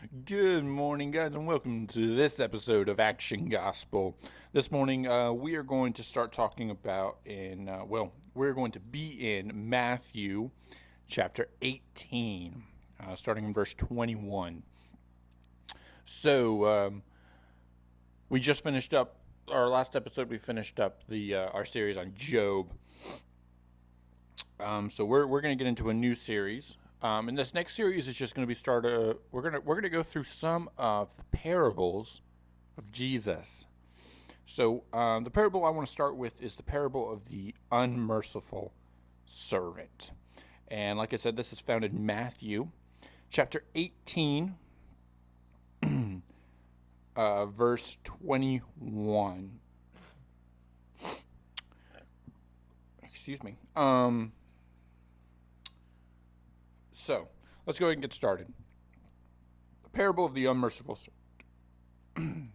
Good morning, guys, and welcome to this episode of Action Gospel. This morning, we are going to start talking about we're going to be in Matthew chapter 18, starting in verse 21. So, we just finished up our last episode. We finished up the our series on Job. So we're going to get into a new series. And this next series is just going to be we're gonna go through some of the parables of Jesus. So the parable I want to start with is the parable of the unmerciful servant. And like I said, this is found in Matthew chapter 18, verse 21. Excuse me. So let's go ahead and get started. The parable of the unmerciful servant.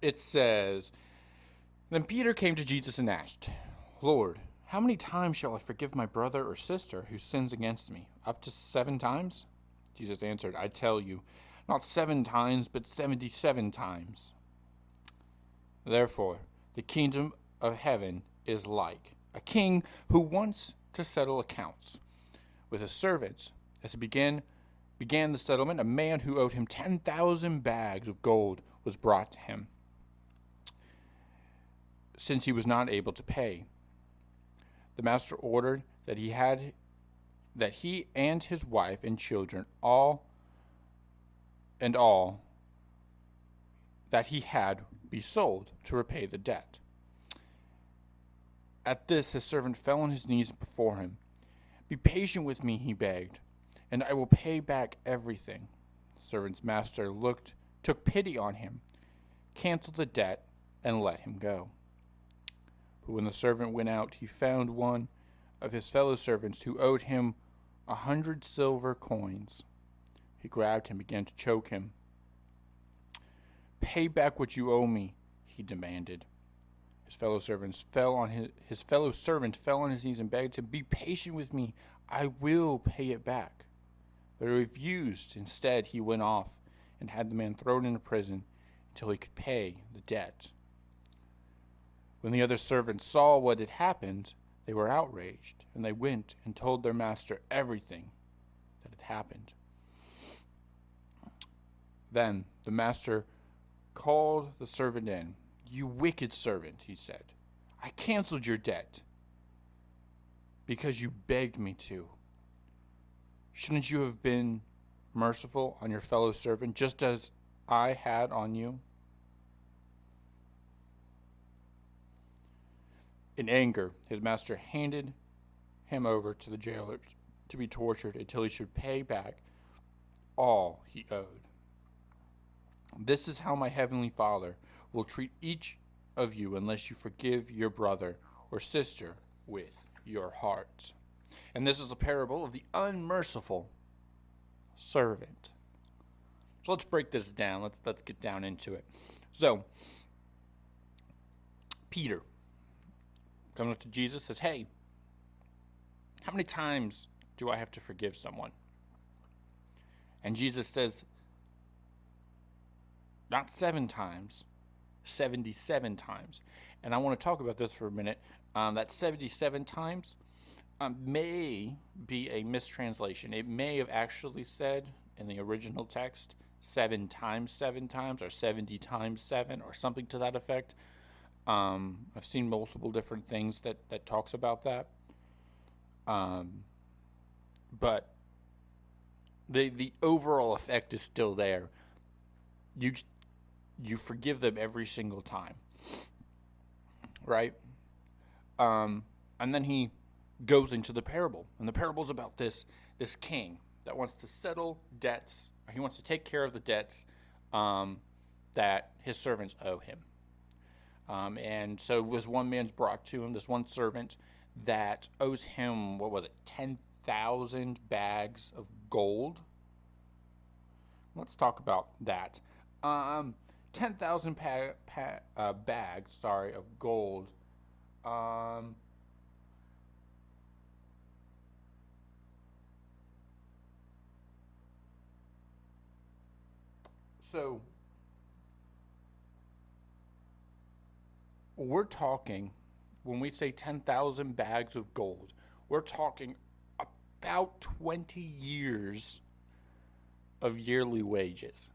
It says, Then Peter came to Jesus and asked, Lord, how many times shall I forgive my brother or sister who sins against me? Up to 7 times? Jesus answered, I tell you, not 7 times, but 77 times. Therefore, the kingdom of heaven is like a king who wants to settle accounts with his servants. As he began the settlement, a man who owed him 10,000 bags of gold was brought to him, since he was not able to pay. The master ordered that he and his wife and children, all that he had, be sold to repay the debt. At this, his servant fell on his knees before him. Be patient with me, he begged, and I will pay back everything. The servant's master took pity on him, canceled the debt, and let him go. But when the servant went out, he found one of his fellow servants who owed him 100 silver coins. He grabbed him, began to choke him. Pay back what you owe me, he demanded. His fellow servant fell on his knees and begged him, Be patient with me, I will pay it back. But he refused. Instead, he went off and had the man thrown into prison until he could pay the debt. When the other servants saw what had happened, they were outraged, and they went and told their master everything that had happened. Then the master called the servant in. You wicked servant, he said. I canceled your debt because you begged me to. Shouldn't you have been merciful on your fellow servant just as I had on you? In anger, his master handed him over to the jailers to be tortured until he should pay back all he owed. This is how my heavenly Father will treat each of you unless you forgive your brother or sister with your hearts. And this is a parable of the unmerciful servant. So let's break this down. Let's get down into it. So Peter comes up to Jesus, says, Hey, how many times do I have to forgive someone? And Jesus says, not 7 times, 77 times. And I want to talk about this for a minute. That 77 times may be a mistranslation. It may have actually said in the original text 7 times 7 times, or 70 times 7, or something to that effect. I've seen multiple different things that talks about that. But the overall effect is still there. You forgive them every single time, right? And then he goes into the parable, and the parable is about this king that wants to settle debts. Or he wants to take care of the debts that his servants owe him. And so this one man's brought to him, this one servant that owes him, 10,000 bags of gold. Let's talk about that. 10,000 bags, of gold. So we're talking, when we say 10,000 bags of gold, we're talking about 20 years of yearly wages.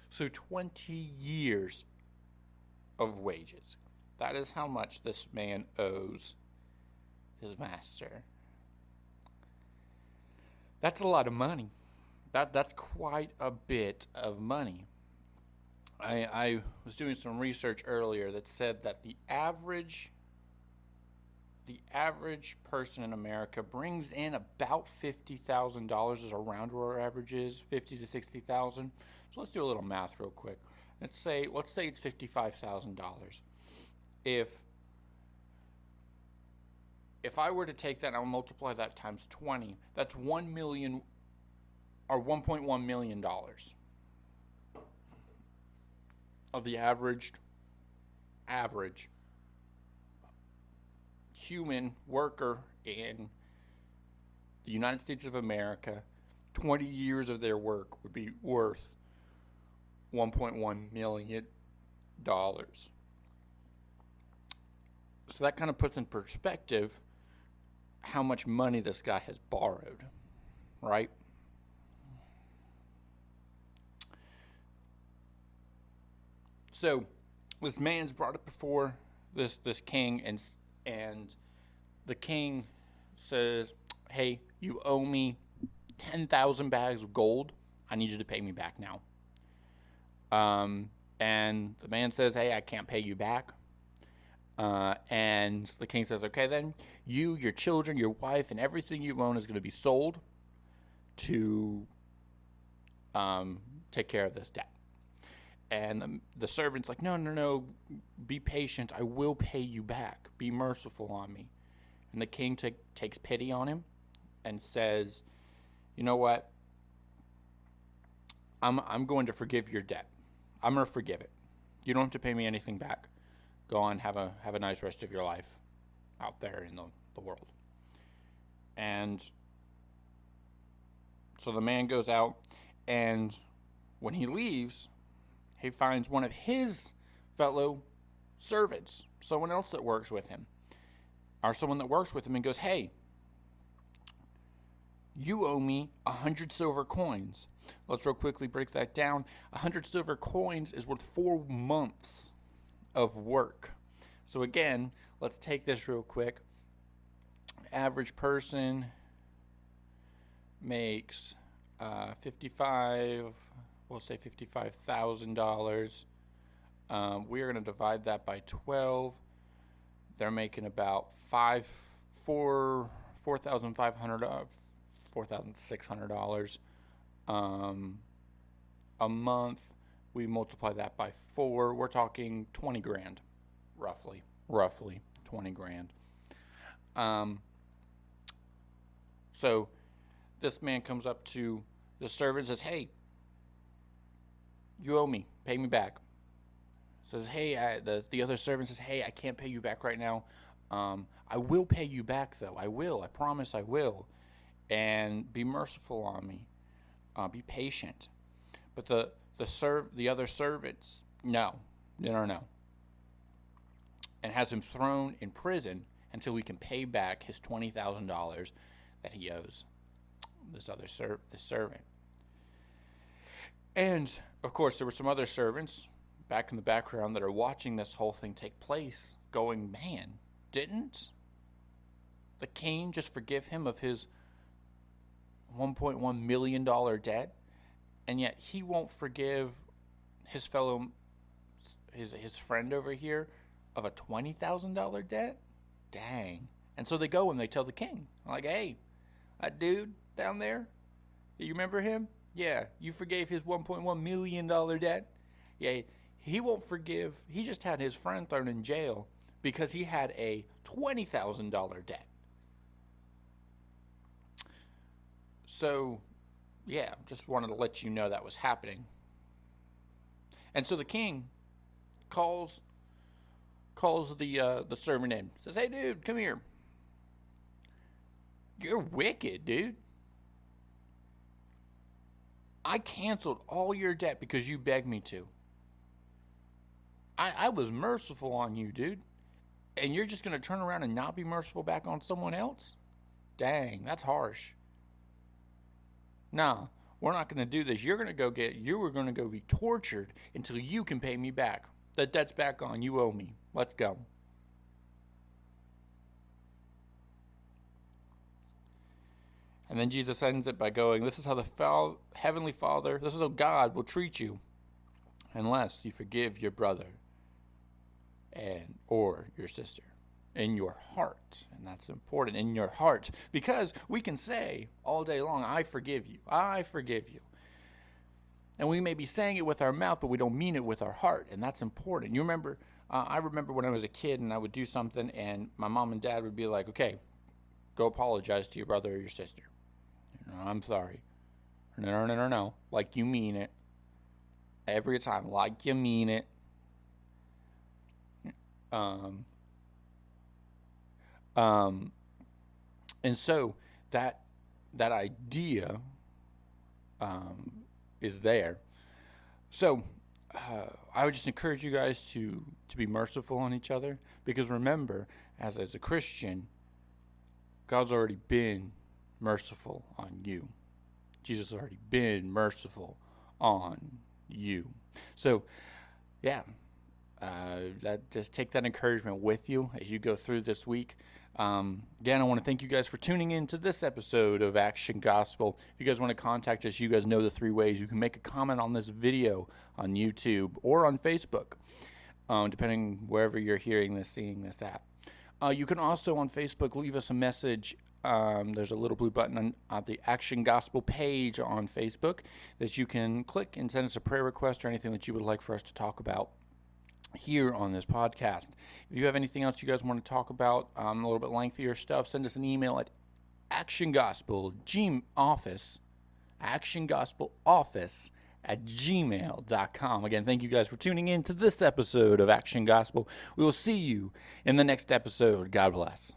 So 20 years of wages. That is how much this man owes his master. That's a lot of money. That's quite a bit of money. I was doing some research earlier that said that the average person in America brings in about $50,000, is around where our average is, 50 to 60,000. So let's do a little math real quick. Let's say it's $55,000. If I were to take that and I'll multiply that times 20, that's 1 million or $1.1 million of the average human worker in the United States of America. 20 years of their work would be worth $1.1 million. So that kind of puts in perspective how much money this guy has borrowed, right? So this man's brought it before this king, and the king says, "Hey, you owe me 10,000 bags of gold. I need you to pay me back now." And the man says, "Hey, I can't pay you back." And the king says, "Okay, then you, your children, your wife, and everything you own is going to be sold to take care of this debt." And the servant's like, no, be patient. I will pay you back. Be merciful on me. And the king takes pity on him and says, "You know what? I'm going to forgive your debt. I'm going to forgive it. You don't have to pay me anything back. Go on, have a nice rest of your life out there in the world." And so the man goes out, and when he leaves, he finds one of his fellow servants, someone else that works with him, or someone that works with him, and goes, "Hey, you owe me 100 silver coins." Let's real quickly break that down. 100 silver coins is worth 4 months of work. So again, let's take this real quick. Average person makes $55,000. We are going to divide that by 12. They're making about $4,600 a month. We multiply that by 4. We're talking 20 grand, roughly 20 grand. So this man comes up to the servant and says, "Hey, you owe me. Pay me back." Says, "Hey," the other servant says, "Hey, I can't pay you back right now. I will pay you back, though. I will. I promise I will. And be merciful on me. Be patient." But the other servants, no, and has him thrown in prison until he can pay back his $20,000 that he owes this servant. And of course, there were some other servants back in the background that are watching this whole thing take place, going, "Man, didn't the king just forgive him of his $1.1 million debt? And yet he won't forgive his friend over here of a $20,000 debt? Dang." And so they go and they tell the king, like, "Hey, that dude down there, you remember him? Yeah, you forgave his $1.1 million debt? Yeah, he won't forgive. He just had his friend thrown in jail because he had a $20,000 debt." So, yeah, just wanted to let you know that was happening. And so the king calls the servant in. Says, "Hey, dude, come here. You're wicked, dude. I canceled all your debt because you begged me to. I was merciful on you, dude. And you're just going to turn around and not be merciful back on someone else? Dang, that's harsh. Nah, we're not going to do this. You were going to go be tortured until you can pay me back. That debt's back on. You owe me. Let's go. And then Jesus ends it by going, this is how the Heavenly Father, this is how God will treat you unless you forgive your brother or your sister in your heart. And that's important, in your heart, because we can say all day long, I forgive you, I forgive you. And we may be saying it with our mouth, but we don't mean it with our heart, and that's important. You remember, I remember when I was a kid and I would do something and my mom and dad would be like, okay, go apologize to your brother or your sister. I'm sorry. No, like you mean it. Every time, like you mean it. And so that idea is there. So I would just encourage you guys to be merciful on each other, because remember, as a Christian, God's already been merciful on you. Jesus has already been merciful on you. So, yeah, just take that encouragement with you as you go through this week. Again, I want to thank you guys for tuning in to this episode of Action Gospel. If you guys want to contact us, you guys know the 3 ways. You can make a comment on this video on YouTube or on Facebook, depending wherever you're hearing this, seeing this at. You can also on Facebook leave us a message. There's a little blue button on the Action Gospel page on Facebook that you can click and send us a prayer request or anything that you would like for us to talk about here on this podcast. If you have anything else you guys want to talk about, a little bit lengthier stuff, send us an email at actiongospeloffice@gmail.com. Again, thank you guys for tuning in to this episode of Action Gospel. We will see you in the next episode. God bless.